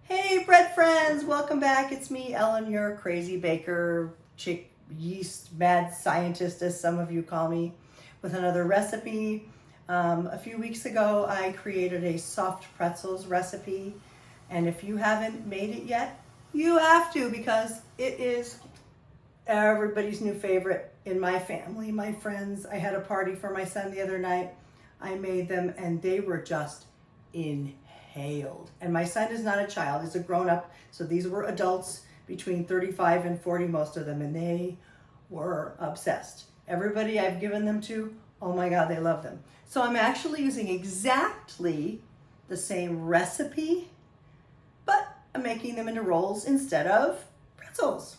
Hey bread friends, welcome back. It's me, Ellen, your crazy baker, chick, yeast, mad scientist, as some of you call me, with another recipe. A few weeks ago, I created a soft pretzels recipe, and if you haven't made it yet, you have to, because it is everybody's new favorite in my family, my friends. I had a party for my son the other night. I made them, and they were just inhaled. And my son is not a child, he's a grown-up, so these were adults between 35 and 40, most of them, and they were obsessed. Everybody I've given them to, oh my God, they love them. So I'm actually using exactly the same recipe, but I'm making them into rolls instead of pretzels.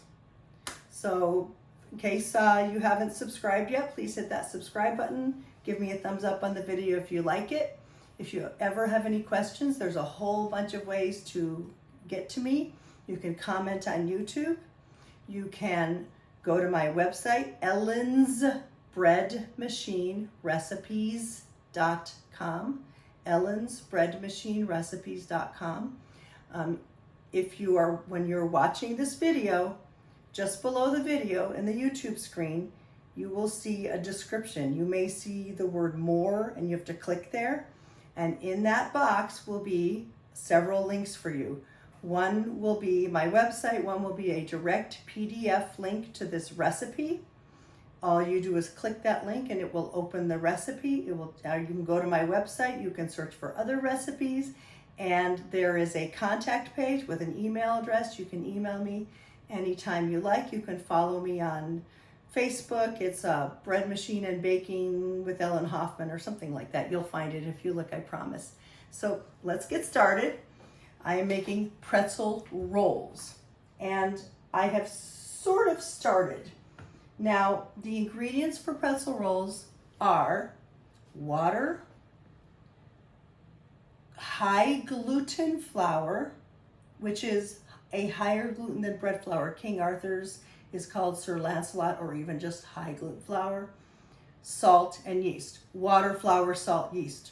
So in case you haven't subscribed yet, please hit that subscribe button. Give me a thumbs up on the video if you like it. If you ever have any questions, there's a whole bunch of ways to get to me. You can comment on YouTube. You can go to my website, ellensbreadmachinerecipes.com, ellensbreadmachinerecipes.com. When you're watching this video, just below the video in the YouTube screen, you will see a description. You may see the word more, and you have to click there. And in that box will be several links for you. One will be my website, one will be a direct PDF link to this recipe. All you do is click that link and it will open the recipe. You can go to my website, you can search for other recipes, and there is a contact page with an email address. You can email me anytime you like. You can follow me on Facebook. It's Bread Machine and Baking with Ellen Hoffman or something like that. You'll find it if you look, I promise. So let's get started. I am making pretzel rolls, and I have sort of started. Now, the ingredients for pretzel rolls are water, high gluten flour, which is a higher gluten than bread flour. King Arthur's is called Sir Lancelot, or even just high gluten flour, salt, and yeast. Water, flour, salt, yeast.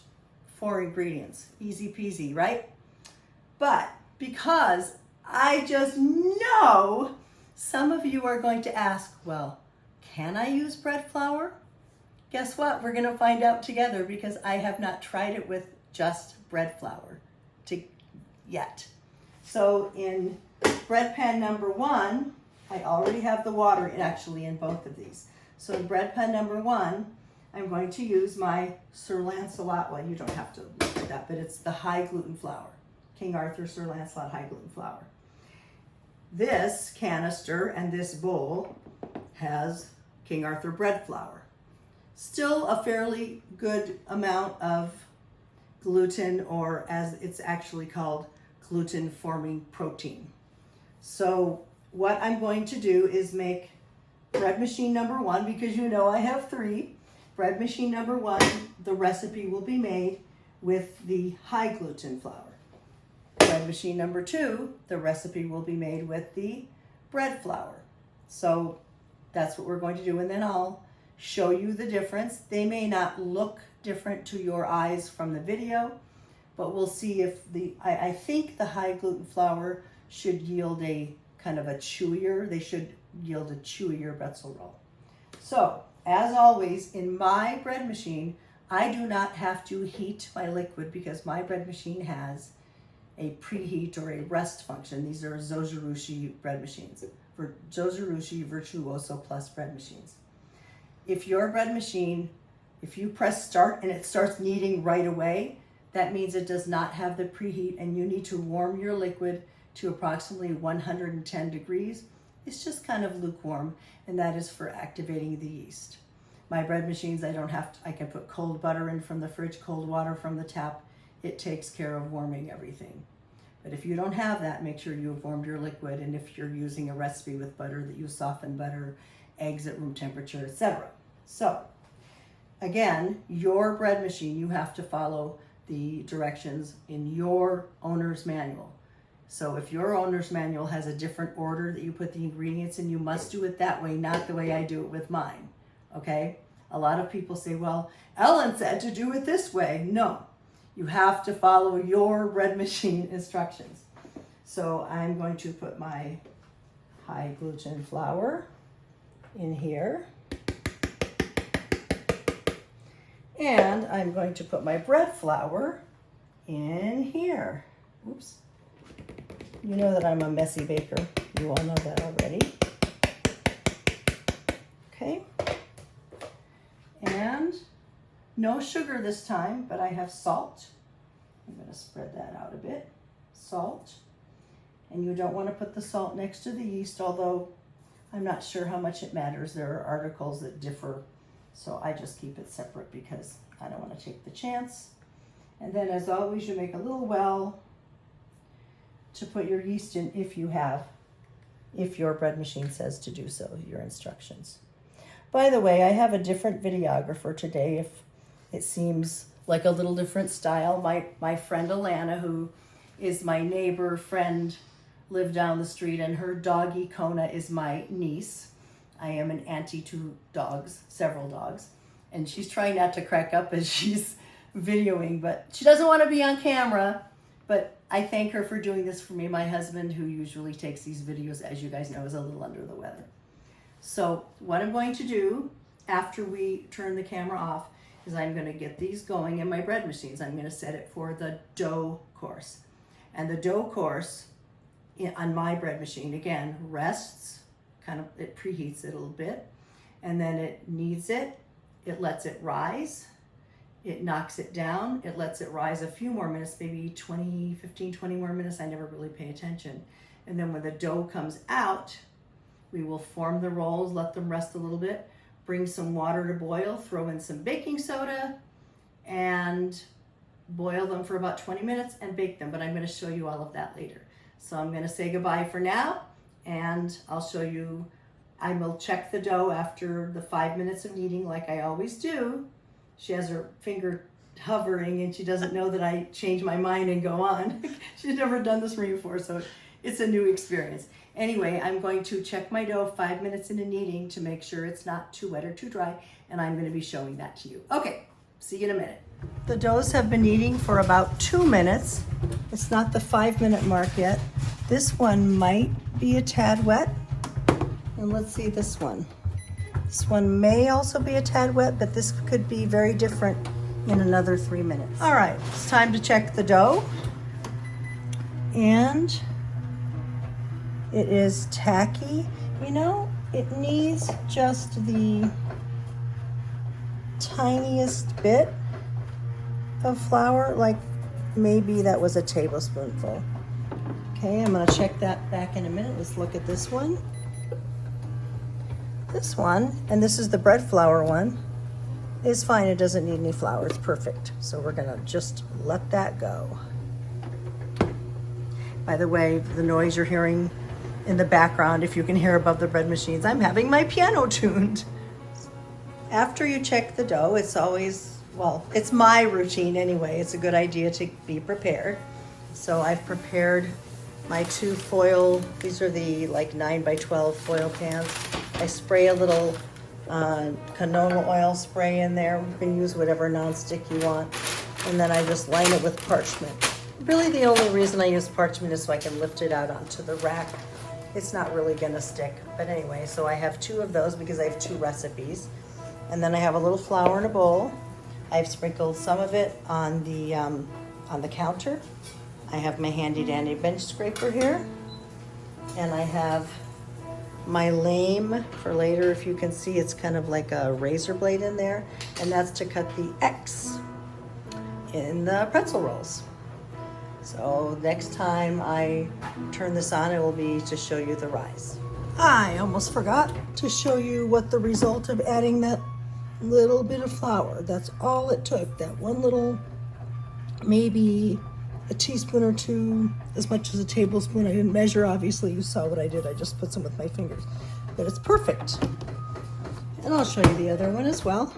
4 ingredients. Easy peasy, right? But because I just know some of you are going to ask, well, can I use bread flour? Guess what? We're going to find out together, because I have not tried it with just bread flour yet. So in bread pan number 1, I already have the water in both of these. So in bread pan number 1, I'm going to use my Sir Lancelot, well, you don't have to look at that, but it's the high gluten flour. King Arthur Sir Lancelot high gluten flour. This canister and this bowl has King Arthur bread flour. Still a fairly good amount of gluten, or as it's actually called, gluten forming protein. So what I'm going to do is make bread machine number 1, because you know I have 3. Bread machine number 1, the recipe will be made with the high gluten flour. Bread machine number 2, the recipe will be made with the bread flour. So that's what we're going to do, and then I'll show you the difference. They may not look different to your eyes from the video, but we'll see if I think the high gluten flour should yield a kind of a chewier, they should yield a chewier pretzel roll. So, as always, in my bread machine, I do not have to heat my liquid, because my bread machine has a preheat or a rest function. These are Zojirushi bread machines, for Zojirushi Virtuoso Plus bread machines. If your bread machine, if you press start and it starts kneading right away, that means it does not have the preheat, and you need to warm your liquid to approximately 110 degrees. It's just kind of lukewarm, and that is for activating the yeast. My bread machines, I can put cold butter in from the fridge, cold water from the tap. It takes care of warming everything. But if you don't have that, make sure you have warmed your liquid, and if you're using a recipe with butter, that you soften butter, eggs at room temperature, etc. So, again, your bread machine, you have to follow the directions in your owner's manual. So if your owner's manual has a different order that you put the ingredients in, you must do it that way, not the way I do it with mine, okay? A lot of people say, well, Ellen said to do it this way. No, you have to follow your bread machine instructions. So I'm going to put my high gluten flour in here. And I'm going to put my bread flour in here. Oops. You know that I'm a messy baker. You all know that already. Okay. And no sugar this time, but I have salt. I'm going to spread that out a bit. Salt. And you don't want to put the salt next to the yeast, although I'm not sure how much it matters. There are articles that differ, so I just keep it separate because I don't want to take the chance. And then, as always, you make a little well to put your yeast in if your bread machine says to do so, your instructions. By the way, I have a different videographer today if it seems like a little different style. My friend Alana, who is my neighbor friend, lived down the street, and her doggy Kona is my niece. I am an auntie to dogs, several dogs, and she's trying not to crack up as she's videoing, but she doesn't want to be on camera. But I thank her for doing this for me. My husband, who usually takes these videos, as you guys know, is a little under the weather. So what I'm going to do after we turn the camera off is I'm going to get these going in my bread machines. I'm going to set it for the dough course. And the dough course on my bread machine, again, rests, it preheats it a little bit, and then it kneads it, it lets it rise, it knocks it down, it lets it rise a few more minutes, maybe 15, 20 more minutes. I never really pay attention. And then when the dough comes out, we will form the rolls, let them rest a little bit, bring some water to boil, throw in some baking soda, and boil them for about 20 minutes and bake them. But I'm going to show you all of that later. So I'm going to say goodbye for now, and I'll show you. I will check the dough after the 5 minutes of kneading like I always do. She has her finger hovering and she doesn't know that I change my mind and go on. She's never done this for me before, so it's a new experience. Anyway, I'm going to check my dough 5 minutes into kneading to make sure it's not too wet or too dry, and I'm going to be showing that to you. Okay, see you in a minute. The doughs have been kneading for about 2 minutes. It's not the 5 minute mark yet. This one might be a tad wet. And let's see this one. This one may also be a tad wet, but this could be very different in another 3 minutes. All right, it's time to check the dough. And it is tacky. You know, it needs just the tiniest bit of flour, like maybe that was a tablespoonful. Okay, I'm gonna check that back in a minute. Let's look at this one. This one, and this is the bread flour one, is fine. It doesn't need any flour. It's perfect. So we're gonna just let that go. By the way, the noise you're hearing in the background, if you can hear above the bread machines, I'm having my piano tuned. After you check the dough, it's always, well, it's my routine anyway. It's a good idea to be prepared. So I've prepared my 2 foil, these are the like 9x12 foil pans. I spray a little canola oil spray in there. You can use whatever nonstick you want. And then I just line it with parchment. Really the only reason I use parchment is so I can lift it out onto the rack. It's not really gonna stick. But anyway, so I have 2 of those because I have 2 recipes. And then I have a little flour in a bowl. I've sprinkled some of it on the counter. I have my handy dandy bench scraper here. And I have my lame for later. If you can see, it's kind of like a razor blade in there. And that's to cut the X in the pretzel rolls. So next time I turn this on, it will be to show you the rise. I almost forgot to show you what the result of adding that little bit of flour. That's all it took. That one little, maybe a teaspoon or 2, as much as a tablespoon. I didn't measure, obviously. You saw what I did. I just put some with my fingers. But it's perfect. And I'll show you the other one as well.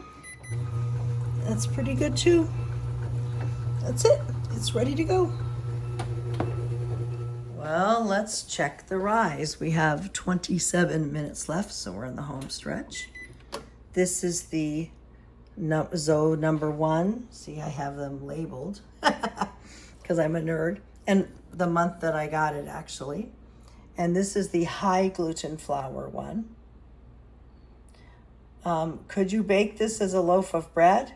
That's pretty good too. That's it. It's ready to go. Well, let's check the rise. We have 27 minutes left, so we're in the home stretch. This is the Zoe number 1. See, I have them labeled because I'm a nerd. And the month that I got it actually. And this is the high gluten flour one. Could you bake this as a loaf of bread?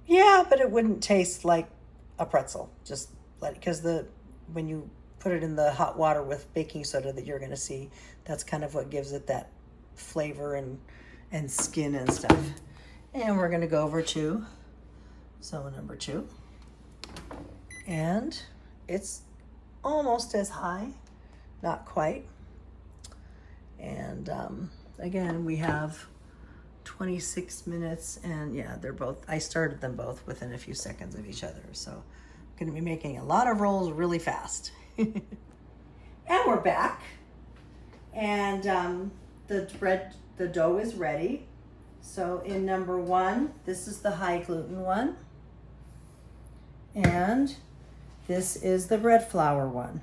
Yeah, but it wouldn't taste like a pretzel. Just like, because when you put it in the hot water with baking soda that you're going to see, that's kind of what gives it that flavor and skin and stuff. And we're going to go over to zone number 2. And it's almost as high, not quite. And again, we have 26 minutes, and yeah, I started them both within a few seconds of each other. So I'm going to be making a lot of rolls really fast. And we're back. And the dough is ready. So in number 1, this is the high gluten one. And this is the bread flour one.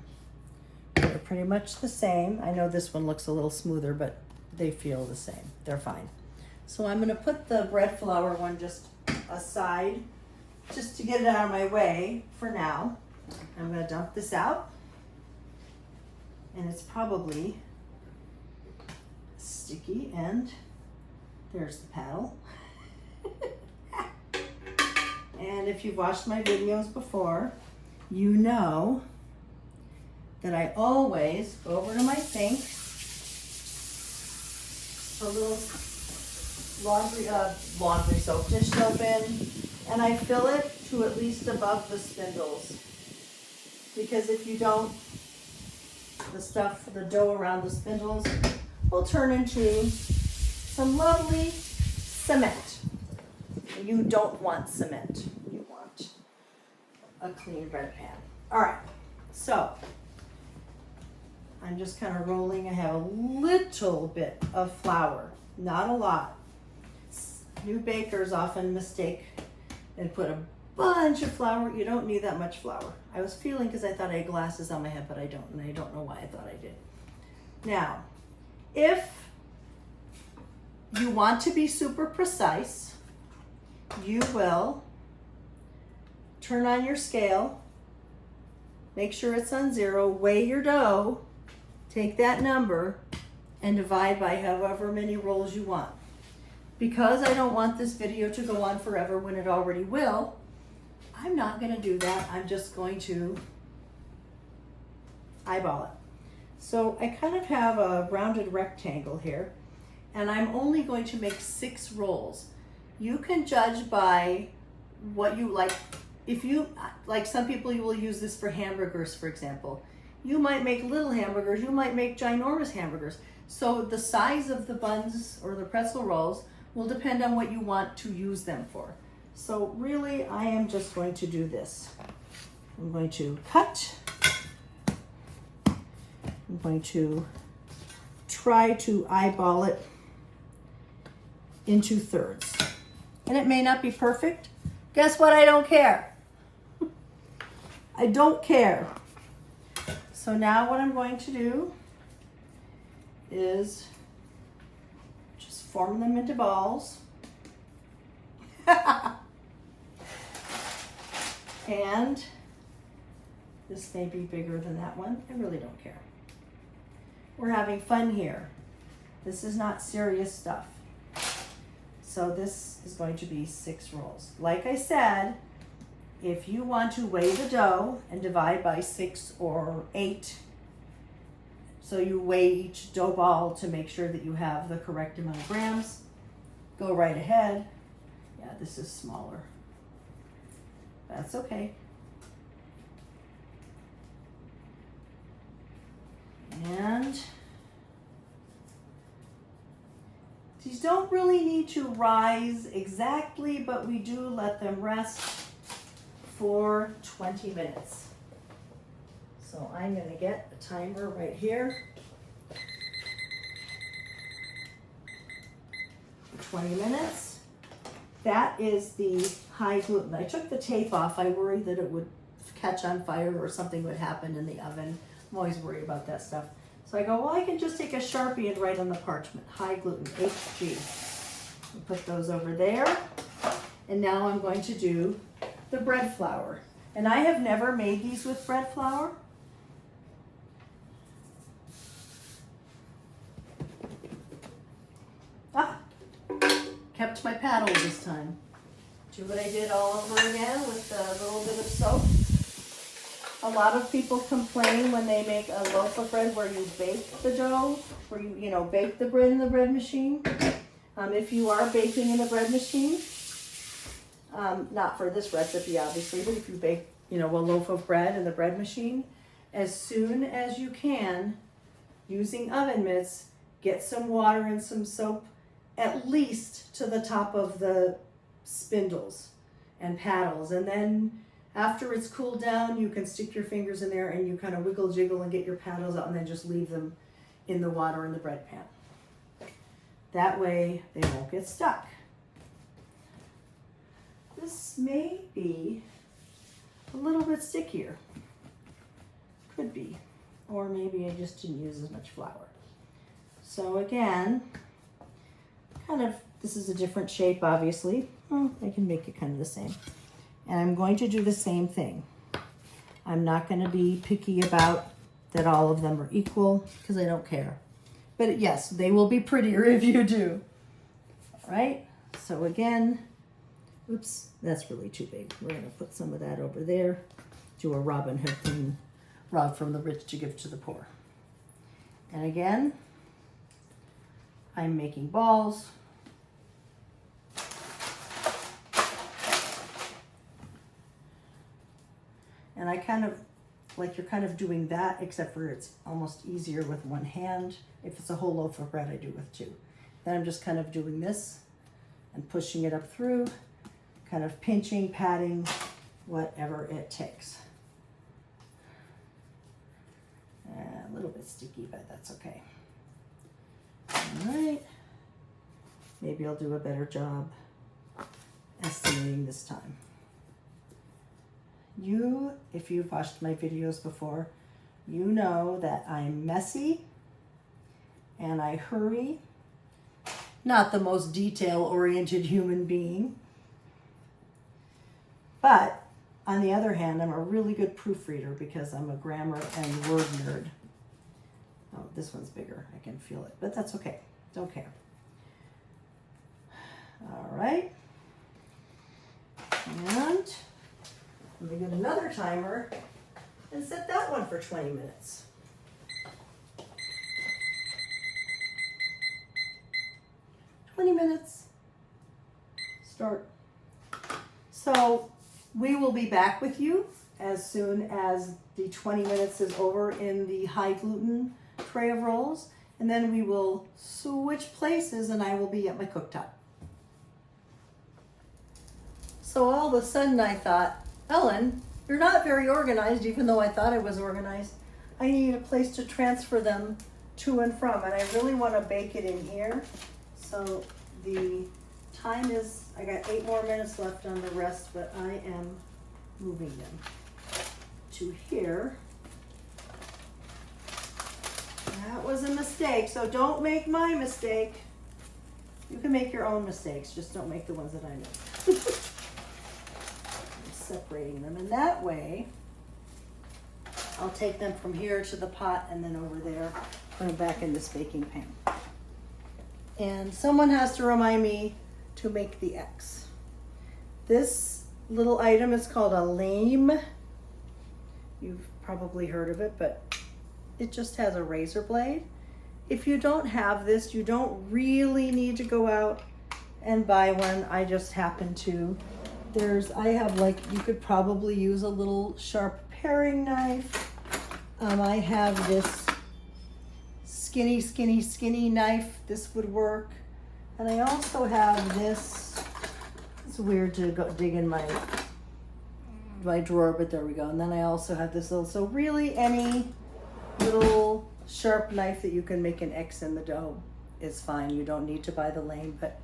They're pretty much the same. I know this one looks a little smoother, but they feel the same. They're fine. So I'm going to put the bread flour one just aside, just to get it out of my way for now. I'm going to dump this out. And it's probably sticky, and there's the paddle. And if you've watched my videos before, you know that I always go over to my sink, a little laundry soap, dish soap in, and I fill it to at least above the spindles. Because if you don't, the dough around the spindles will turn into some lovely cement. You don't want cement. You want a clean bread pan. All right, so I'm just kind of rolling. I have a little bit of flour, not a lot. New bakers often mistake and put a bunch of flour. You don't need that much flour. I was feeling, because I thought I had glasses on my head, but I don't, and I don't know why I thought I did. Now, if you want to be super precise, you will turn on your scale, make sure it's on 0, weigh your dough, take that number, and divide by however many rolls you want. Because I don't want this video to go on forever when it already will, I'm not going to do that. I'm just going to eyeball it. So I kind of have a rounded rectangle here, and I'm only going to make 6 rolls. You can judge by what you like. If you, like some people, you will use this for hamburgers, for example. You might make little hamburgers, you might make ginormous hamburgers. So the size of the buns or the pretzel rolls will depend on what you want to use them for. So really, I am just going to do this. I'm going to cut. I'm going to try to eyeball it into thirds. And it may not be perfect. Guess what? I don't care. I don't care. So now what I'm going to do is just form them into balls. And this may be bigger than that one. I really don't care. We're having fun here. This is not serious stuff. So this is going to be 6 rolls. Like I said, if you want to weigh the dough and divide by 6 or 8, so you weigh each dough ball to make sure that you have the correct amount of grams, go right ahead. Yeah, this is smaller. That's okay. And these don't really need to rise exactly, but we do let them rest for 20 minutes. So I'm going to get a timer right here. 20 minutes. That is the high gluten. I took the tape off. I worried that it would catch on fire or something would happen in the oven. I'm always worried about that stuff. So I go, well, I can just take a Sharpie and write on the parchment, high gluten, HG. And put those over there. And now I'm going to do the bread flour. And I have never made these with bread flour. kept my paddle this time. Do what I did all over again with a little bit of soap. A lot of people complain when they make a loaf of bread where you bake the dough, where you know, bake the bread in the bread machine. If you are baking in a bread machine, not for this recipe obviously, but if you bake, you know, a loaf of bread in the bread machine, as soon as you can, using oven mitts, get some water and some soap at least to the top of the spindles and paddles, and then after it's cooled down, you can stick your fingers in there and you kind of wiggle jiggle and get your paddles out, and then just leave them in the water in the bread pan. That way they won't get stuck. This may be a little bit stickier. Could be. Or maybe I just didn't use as much flour. So again, kind of, this is a different shape obviously. Well, I can make it kind of the same. And I'm going to do the same thing. I'm not going to be picky about that all of them are equal because I don't care. But yes, they will be prettier if you do. All right, so again, oops, that's really too big. We're going to put some of that over there. Do a Robin Hood thing, rob from the rich to give to the poor. And again, I'm making balls. And I kind of, like you're kind of doing that, except for it's almost easier with one hand. If it's a whole loaf of bread, I do with two. Then I'm just kind of doing this and pushing it up through, kind of pinching, patting, whatever it takes. A little bit sticky, but that's okay. All right. Maybe I'll do a better job estimating this time. If you've watched my videos before, you know that I'm messy and I hurry. Not the most detail-oriented human being. But on the other hand, I'm a really good proofreader because I'm a grammar and word nerd. Oh, this one's bigger. I can feel it, but that's okay. Don't care. All right. And let me get another timer and set that one for 20 minutes. 20 minutes. Start. So we will be back with you as soon as the 20 minutes is over in the high gluten tray of rolls, and then we will switch places and I will be at my cooktop. So all of a sudden I thought, Ellen, you're not very organized, even though I thought I was organized. I need a place to transfer them to and from, and I really want to bake it in here. So the time is, I got 8 more minutes left on the rest, but I am moving them to here. That was a mistake, so don't make my mistake. You can make your own mistakes, just don't make the ones that I made. Separating them, and that way I'll take them from here to the pot and then over there, put them back in this baking pan. And someone has to remind me to make the X. This little item is called a lame. You've probably heard of it, but it just has a razor blade. If you don't have this, you don't really need to go out and buy one. I just happen to. I have, like, you could probably use a little sharp paring knife. I have this skinny knife. This would work. And I also have this. It's weird to go dig in my drawer, but there we go. And then I also have this little, so really any little sharp knife that you can make an X in the dough is fine. You don't need to buy the lame, but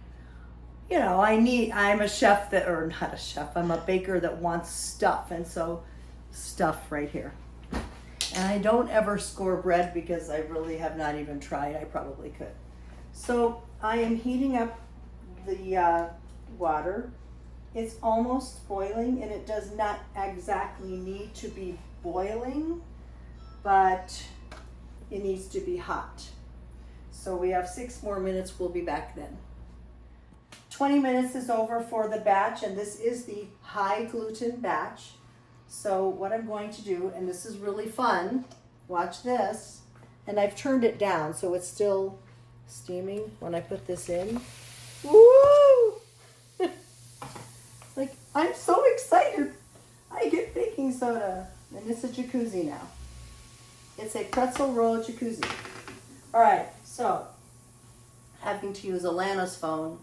you know, I'm a chef that, or not a chef, I'm a baker that wants stuff, and so stuff right here. And I don't ever score bread because I really have not even tried. I probably could. So I am heating up the water. It's almost boiling, and it does not exactly need to be boiling, but it needs to be hot. So we have 6 more minutes. We'll be back then. 20 minutes is over for the batch, and this is the high gluten batch. So what I'm going to do, and this is really fun, watch this, and I've turned it down so it's still steaming when I put this in. Woo! Like, I'm so excited. I get baking soda, and it's a jacuzzi now. It's a pretzel roll jacuzzi. All right, so having to use Alana's phone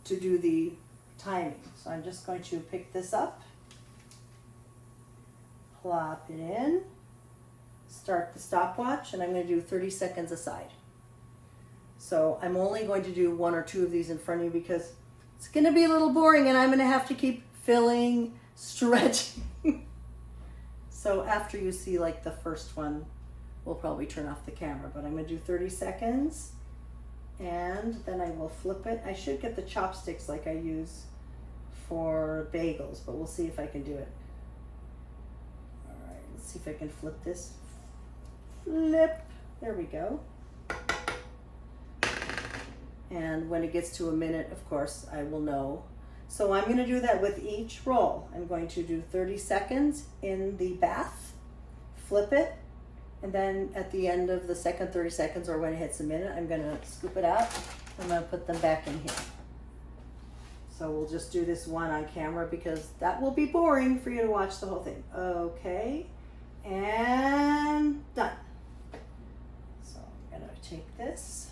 to do the timing. So I'm just going to pick this up, plop it in, start the stopwatch, and I'm going to do 30 seconds aside. So I'm only going to do 1 or 2 of these in front of you because it's going to be a little boring and I'm going to have to keep filling, stretching. So after you see like the first one, we'll probably turn off the camera, but I'm going to do 30 seconds. And then I will flip it. I should get the chopsticks like I use for bagels, but we'll see if I can do it. All right, let's see if I can flip this. Flip. There we go. And when it gets to a minute, of course, I will know. So I'm going to do that with each roll. I'm going to do 30 seconds in the bath, flip it, and then at the end of the second 30 seconds, or when it hits a minute, I'm going to scoop it out. I'm going to put them back in here. So we'll just do this one on camera because that will be boring for you to watch the whole thing. Okay, and done. So I'm going to take this,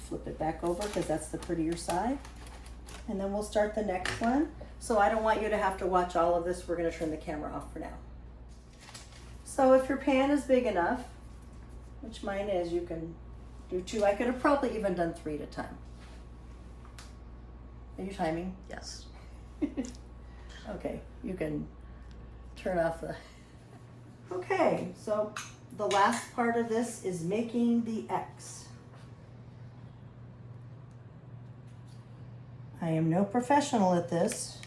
flip it back over because that's the prettier side. And then we'll start the next one. So I don't want you to have to watch all of this. We're going to turn the camera off for now. So if your pan is big enough, which mine is, you can do 2. I could have probably even done 3 at a time. Are you timing? Yes. Okay, you can turn off the... Okay, so the last part of this is making the X. I am no professional at this.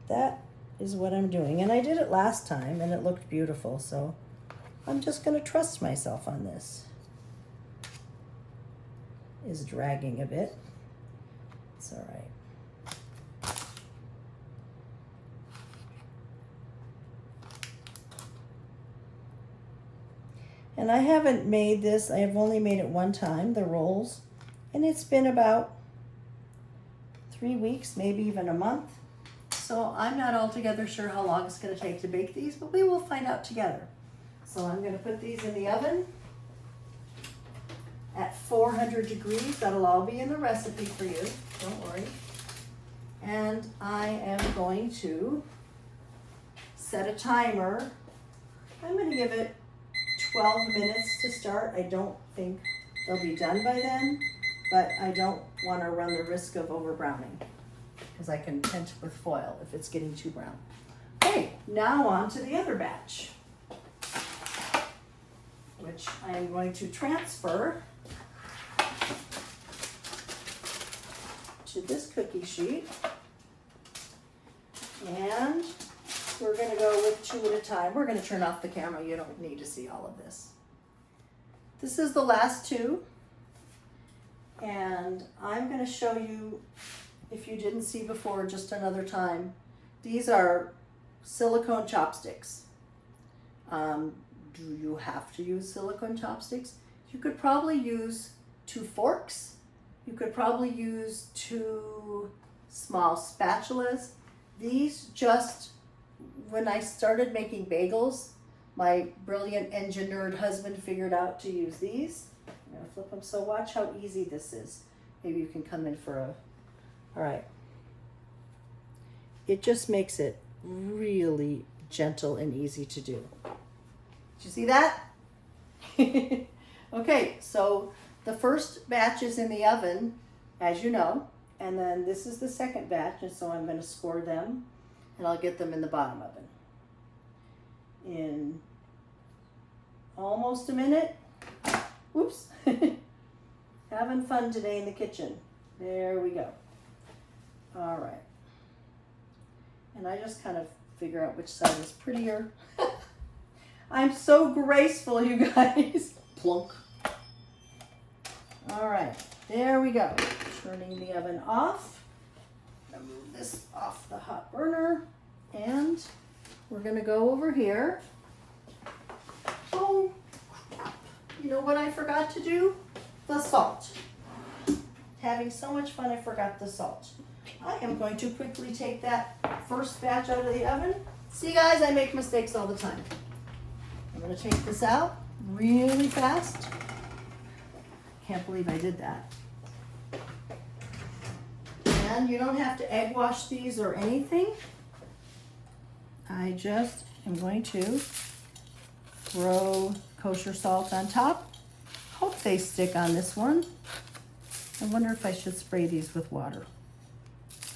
That is what I'm doing. And I did it last time and it looked beautiful, so I'm just going to trust myself on this. Is dragging a bit. It's all right. And I haven't made this, I have only made it one time, the rolls, and it's been about 3 weeks, maybe even a month. So I'm not altogether sure how long it's going to take to bake these, but we will find out together. So I'm going to put these in the oven at 400 degrees. That'll all be in the recipe for you, don't worry. And I am going to set a timer. I'm going to give it 12 minutes to start. I don't think they'll be done by then, but I don't want to run the risk of over browning because I can tint with foil if it's getting too brown. Okay, now on to the other batch, which I am going to transfer to this cookie sheet. And we're going to go with 2 at a time. We're going to turn off the camera. You don't need to see all of this. This is the last 2. And I'm going to show you, if you didn't see before, just another time. These are silicone chopsticks. Do you have to use silicone chopsticks? You could probably use 2 forks. You could probably use 2 small spatulas. These just, when I started making bagels, my brilliant engine nerd husband figured out to use these. I'm gonna flip them, so watch how easy this is. Maybe you can come in for a, all right. It just makes it really gentle and easy to do. Did you see that? Okay, so the first batch is in the oven, as you know, and then this is the second batch, and so I'm going to score them, and I'll get them in the bottom oven in almost a minute. Whoops. Having fun today in the kitchen. There we go. All right. And I just kind of figure out which side is prettier. I'm so graceful, you guys. Plunk. All right, there we go. Turning the oven off. I'm gonna move this off the hot burner, and we're gonna go over here. Oh, crap. You know what I forgot to do? The salt. Having so much fun, I forgot the salt. I am going to quickly take that first batch out of the oven. See, guys, I make mistakes all the time. I'm gonna take this out really fast. Can't believe I did that. And you don't have to egg wash these or anything. I just am going to throw kosher salt on top. Hope they stick on this one. I wonder if I should spray these with water,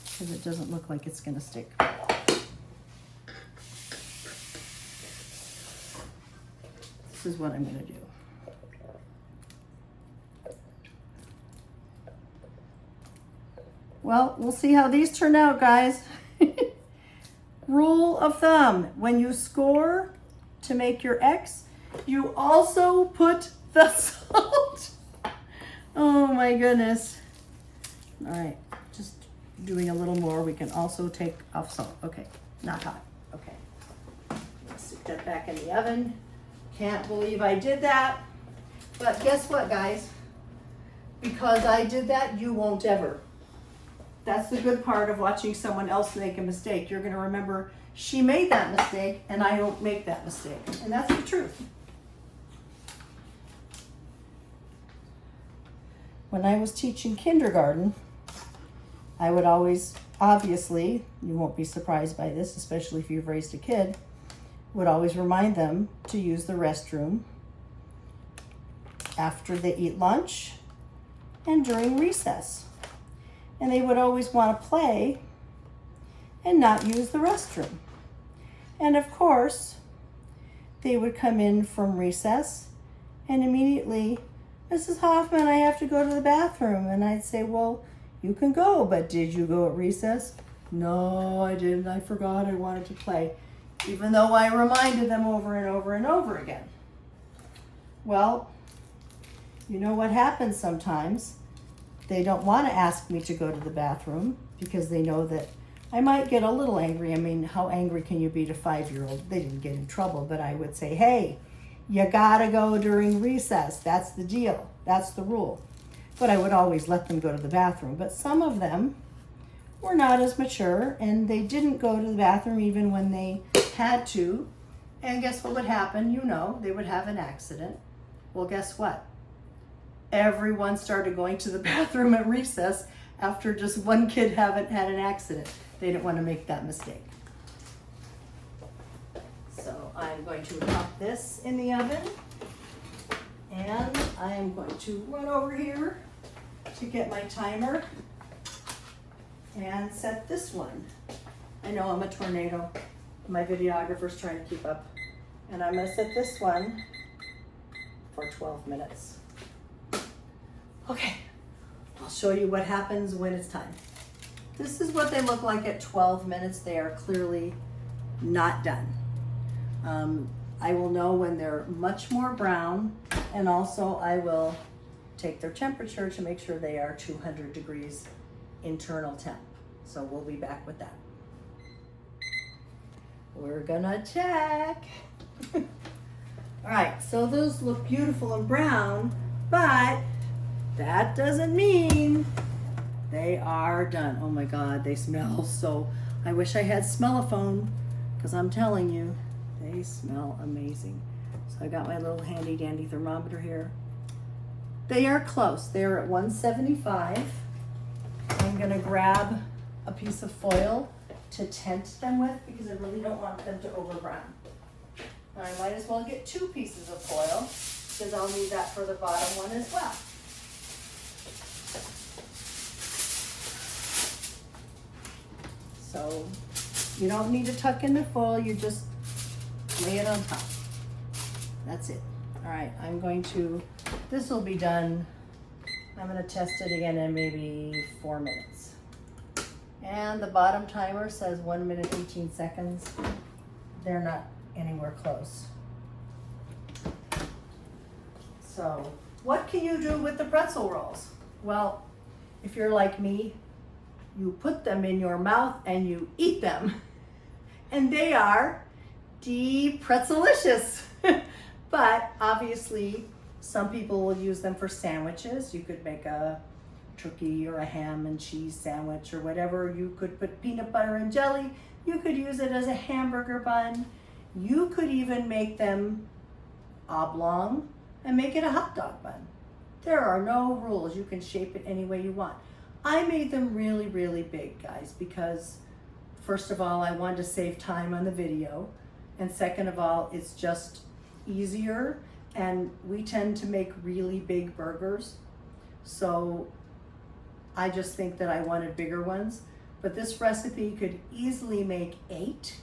because it doesn't look like it's gonna stick. This is what I'm gonna do. Well, we'll see how these turn out, guys. Rule of thumb, when you score to make your X, you also put the salt. Oh my goodness. All right, just doing a little more. We can also take off salt. Okay, not hot. Okay, let's stick that back in the oven. Can't believe I did that. But guess what, guys? Because I did that, you won't ever. That's the good part of watching someone else make a mistake. You're gonna remember, she made that mistake and I don't make that mistake. And that's the truth. When I was teaching kindergarten, I would always, obviously, you won't be surprised by this, especially if you've raised a kid, would always remind them to use the restroom after they eat lunch and during recess. And they would always want to play and not use the restroom. And of course, they would come in from recess and immediately, Mrs. Hoffman, I have to go to the bathroom. And I'd say, well, you can go, but did you go at recess? No, I didn't. I forgot. I wanted to play. Even though I reminded them over and over and over again. Well, you know what happens sometimes? They don't want to ask me to go to the bathroom because they know that I might get a little angry. I mean, how angry can you be to 5-year-old? They didn't get in trouble, but I would say, hey, you gotta go during recess. That's the deal. That's the rule. But I would always let them go to the bathroom. But some of them were not as mature and they didn't go to the bathroom even when they had to. And guess what would happen? You know, they would have an accident. Well, guess what? Everyone started going to the bathroom at recess after just one kid had an accident. They didn't want to make that mistake. So I'm going to pop this in the oven, and I am going to run over here to get my timer and set this one. I know I'm a tornado. My videographer's trying to keep up. And I'm going to set this one for 12 minutes. Okay, I'll show you what happens when it's time. This is what they look like at 12 minutes. They are clearly not done. I will know when they're much more brown, and also I will take their temperature to make sure they are 200 degrees internal temp. So we'll be back with that. We're gonna check. All right, so those look beautiful and brown, but that doesn't mean they are done. Oh my God, they smell so, I wish I had smell-o-phone, because I'm telling you, they smell amazing. So I got my little handy dandy thermometer here. They are close, they're at 175. I'm gonna grab a piece of foil to tent them with, because I really don't want them to overbrown. I might as well get 2 pieces of foil, because I'll need that for the bottom one as well. So you don't need to tuck in the foil, you just lay it on top. That's it. All right, I'm going to, this will be done. I'm gonna test it again in maybe 4 minutes. And the bottom timer says 1 minute, 18 seconds. They're not anywhere close. So what can you do with the pretzel rolls? Well, if you're like me, you put them in your mouth and you eat them. And they are de-pretzelicious. But obviously, some people will use them for sandwiches. You could make a turkey or a ham and cheese sandwich or whatever. You could put peanut butter and jelly. You could use it as a hamburger bun. You could even make them oblong and make it a hot dog bun. There are no rules. You can shape it any way you want. I made them really, really big, guys, because first of all, I wanted to save time on the video. And second of all, it's just easier. And we tend to make really big burgers. So I just think that I wanted bigger ones. But this recipe could easily make 8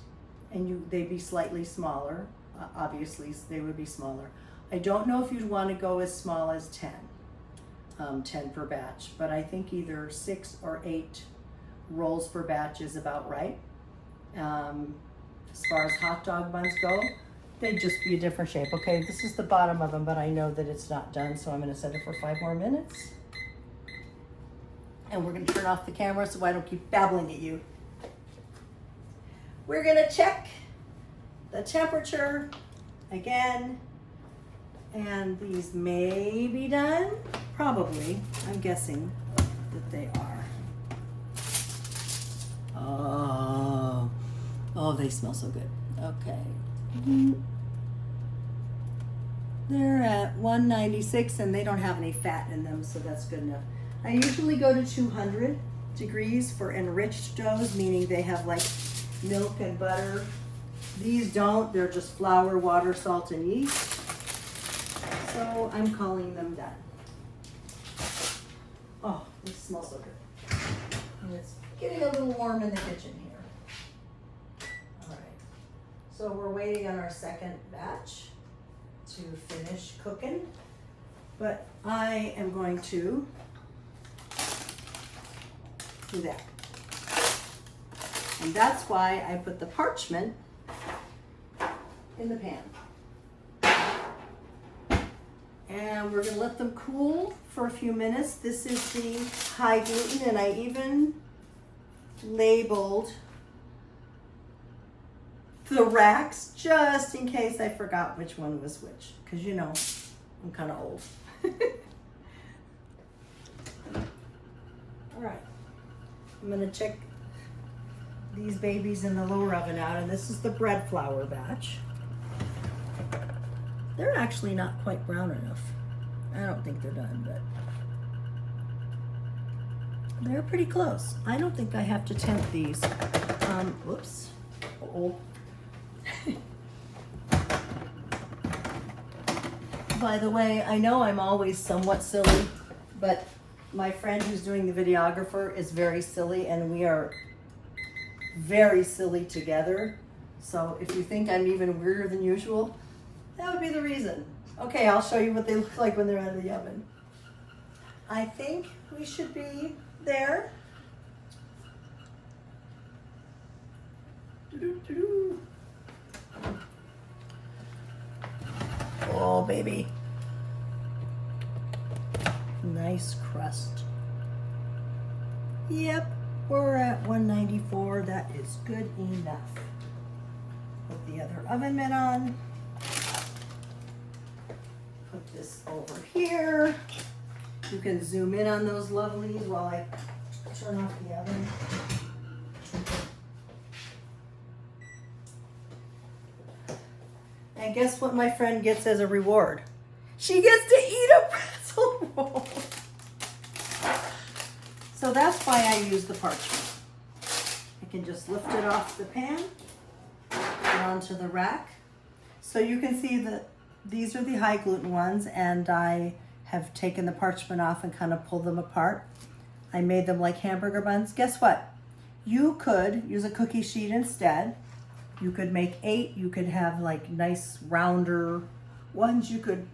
and they'd be slightly smaller. Obviously, they would be smaller. I don't know if you'd want to go as small as 10 per batch, but I think either 6 or 8 rolls per batch is about right. As far as hot dog buns go, they'd just be a different shape. Okay, this is the bottom of them, but I know that it's not done, so I'm gonna set it for 5 more minutes. And we're gonna turn off the camera so I don't keep babbling at you. We're gonna check the temperature again. And these may be done, probably. I'm guessing that they are. Oh, they smell so good. Okay. They're at 196 and they don't have any fat in them, so that's good enough. I usually go to 200 degrees for enriched doughs, meaning they have like milk and butter. These don't, they're just flour, water, salt, and yeast. So I'm calling them done. Oh, this smells so good. And it's getting a little warm in the kitchen here. All right, so we're waiting on our second batch to finish cooking, but I am going to do that. And that's why I put the parchment in the pan. And we're gonna let them cool for a few minutes. This is the high gluten, and I even labeled the racks just in case I forgot which one was which, because you know, I'm kind of old. All right, I'm gonna check these babies in the lower oven out, and this is the bread flour batch. They're actually not quite brown enough. I don't think they're done, but they're pretty close. I don't think I have to temp these. Whoops. Uh-oh. By the way, I know I'm always somewhat silly, but my friend who's doing the videographer is very silly, and we are very silly together. So if you think I'm even weirder than usual, that would be the reason. Okay, I'll show you what they look like when they're out of the oven. I think we should be there. Doo-doo-doo-doo. Oh, baby. Nice crust. Yep, we're at 194. That is good enough. Put the other oven mitt on. Put this over here. You can zoom in on those lovelies while I turn off the oven. And guess what my friend gets as a reward? She gets to eat a pretzel roll. So that's why I use the parchment. I can just lift it off the pan and onto the rack. So you can see that these are the high gluten ones, and I have taken the parchment off and kind of pulled them apart. I made them like hamburger buns. Guess what? You could use a cookie sheet instead. You could make 8. You could have like nice rounder ones. You could,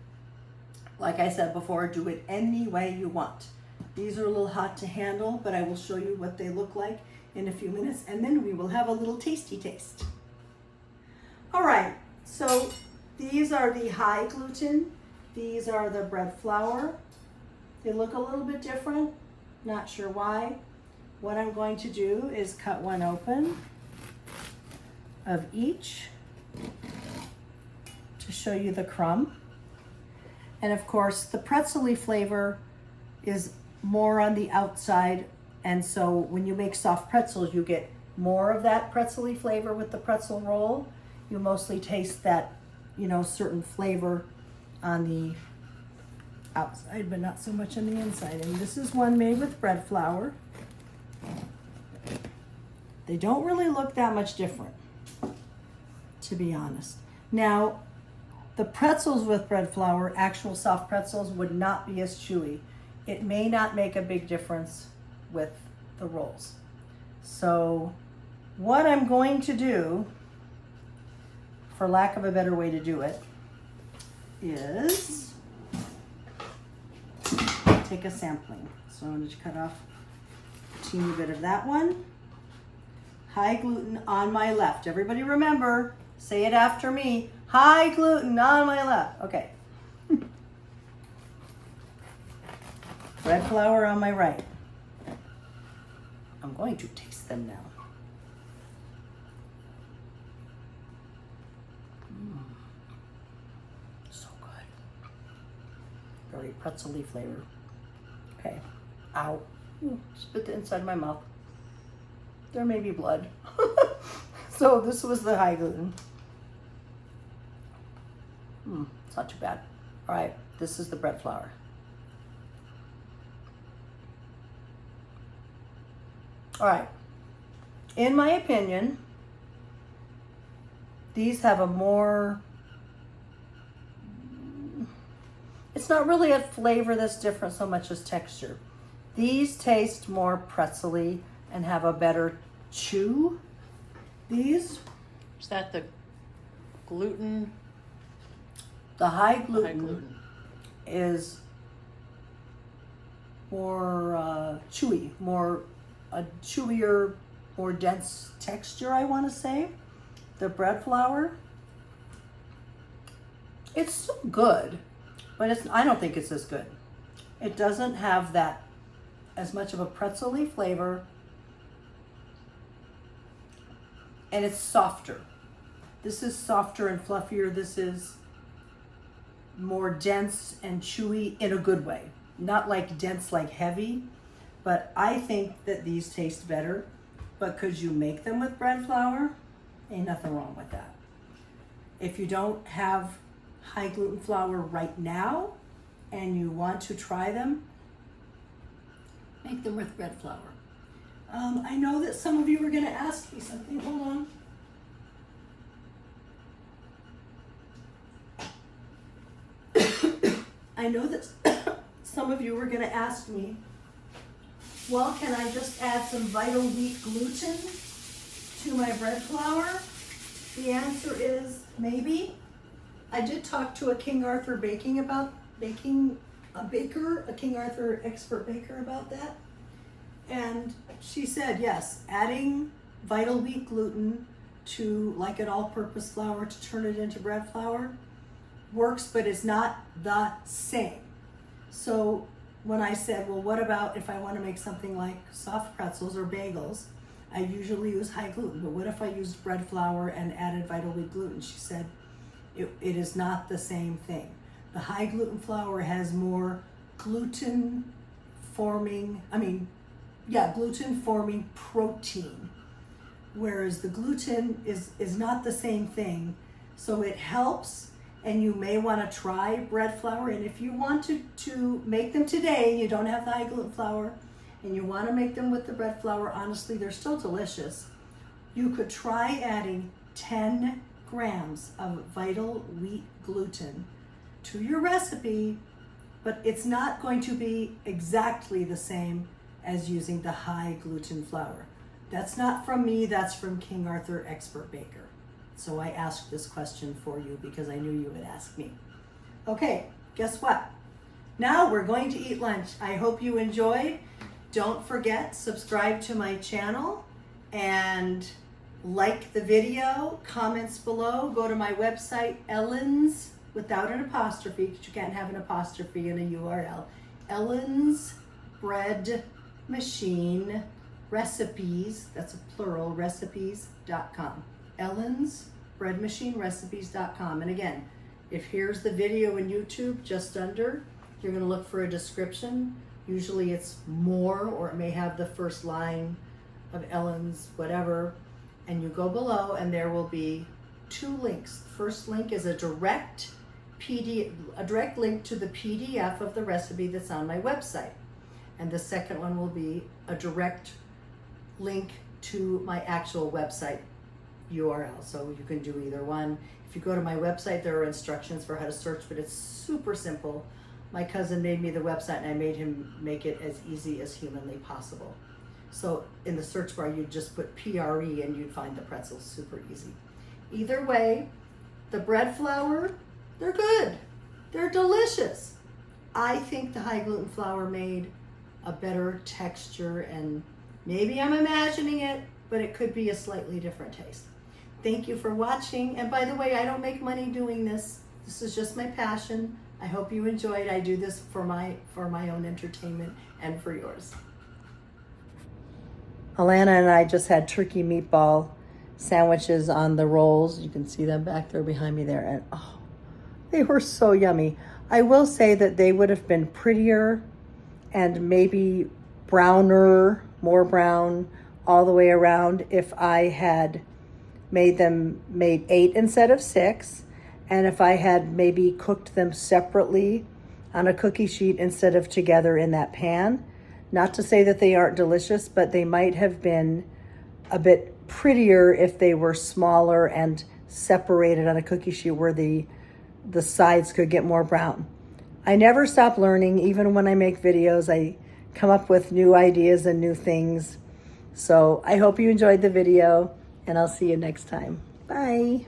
like I said before, do it any way you want. These are a little hot to handle, but I will show you what they look like in a few minutes, and then we will have a little tasty taste. All right, so these are the high gluten. These are the bread flour. They look a little bit different, not sure why. What I'm going to do is cut one open of each to show you the crumb. And of course, the pretzel-y flavor is more on the outside, and so when you make soft pretzels, you get more of that pretzel-y flavor with the pretzel roll. You mostly taste that, certain flavor on the outside, but not so much on the inside. And this is one made with bread flour. They don't really look that much different, to be honest. Now, the pretzels with bread flour, actual soft pretzels, would not be as chewy. It may not make a big difference with the rolls. So what I'm going to do, for lack of a better way to do it, is take a sampling. So I'm going to cut off a teeny bit of that one. High gluten on my left. Everybody remember, say it after me. High gluten on my left. Okay. Bread flour on my right. I'm going to taste them now. So good. Very pretzel-y flavor. Okay. Ow. Spit it inside my mouth. There may be blood. So this was the high gluten. It's not too bad. All right, this is the bread flour. All right, in my opinion, these have a more, it's not really a flavor that's different so much as texture. These taste more pretzel-y and have a better chew. These. Is that the gluten? The high gluten is more chewy, a chewier, more dense texture, I want to say. The bread flour, it's still good, but I don't think it's as good. It doesn't have that as much of a pretzel-y flavor, and it's softer. This is softer and fluffier. This is more dense and chewy in a good way. Not like dense, like heavy, but I think that these taste better. But could you make them with bread flour? Ain't nothing wrong with that. If you don't have high gluten flour right now and you want to try them, make them with bread flour. I know that some of you are going to ask me something. Hold on. I know that some of you were going to ask me, well, can I just add some vital wheat gluten to my bread flour? The answer is maybe. I did talk to a King Arthur a King Arthur expert baker about that. And she said, yes, adding vital wheat gluten to like an all-purpose flour to turn it into bread flour works, but it's not the same. So when I said, well, what about if I want to make something like soft pretzels or bagels? I usually use high gluten, but what if I used bread flour and added vital wheat gluten? She said, it is not the same thing. The high gluten flour has more gluten forming protein, whereas the gluten is not the same thing. So it helps, and you may want to try bread flour. And if you want to make them today, you don't have the high gluten flour, and you want to make them with the bread flour, honestly, they're still delicious. You could try adding 10 grams of vital wheat gluten to your recipe, but it's not going to be exactly the same as using the high gluten flour. That's not from me, that's from King Arthur Expert Baker. So I asked this question for you because I knew you would ask me. Okay, guess what? Now we're going to eat lunch. I hope you enjoyed. Don't forget, subscribe to my channel and like the video, comments below. Go to my website, Ellen's without an apostrophe, because you can't have an apostrophe in a URL. Ellen's Bread Machine Recipes, that's a plural, recipes.com. Ellen's Bread Machine Recipes.com. And again, if here's the video in YouTube just under, you're going to look for a description. Usually it's more, or it may have the first line of Ellen's whatever, and you go below and there will be 2 links. The first link is a direct link to the PDF of the recipe that's on my website, and the second one will be a direct link to my actual website URL. So you can do either one. If you go to my website, there are instructions for how to search, but it's super simple. My cousin made me the website and I made him make it as easy as humanly possible. So in the search bar, you'd just put PRE and you'd find the pretzels, super easy. Either way, the bread flour, they're good. They're delicious. I think the high gluten flour made a better texture, and maybe I'm imagining it, but it could be a slightly different taste. Thank you for watching. And by the way, I don't make money doing this. This is just my passion. I hope you enjoyed. I do this for my own entertainment and for yours. Alana and I just had turkey meatball sandwiches on the rolls. You can see them back there behind me there. And oh, they were so yummy. I will say that they would have been prettier and maybe browner, more brown all the way around if I had made 8 instead of 6. And if I had maybe cooked them separately on a cookie sheet instead of together in that pan. Not to say that they aren't delicious, but they might have been a bit prettier if they were smaller and separated on a cookie sheet where the sides could get more brown. I never stop learning. Even when I make videos, I come up with new ideas and new things. So I hope you enjoyed the video, and I'll see you next time. Bye.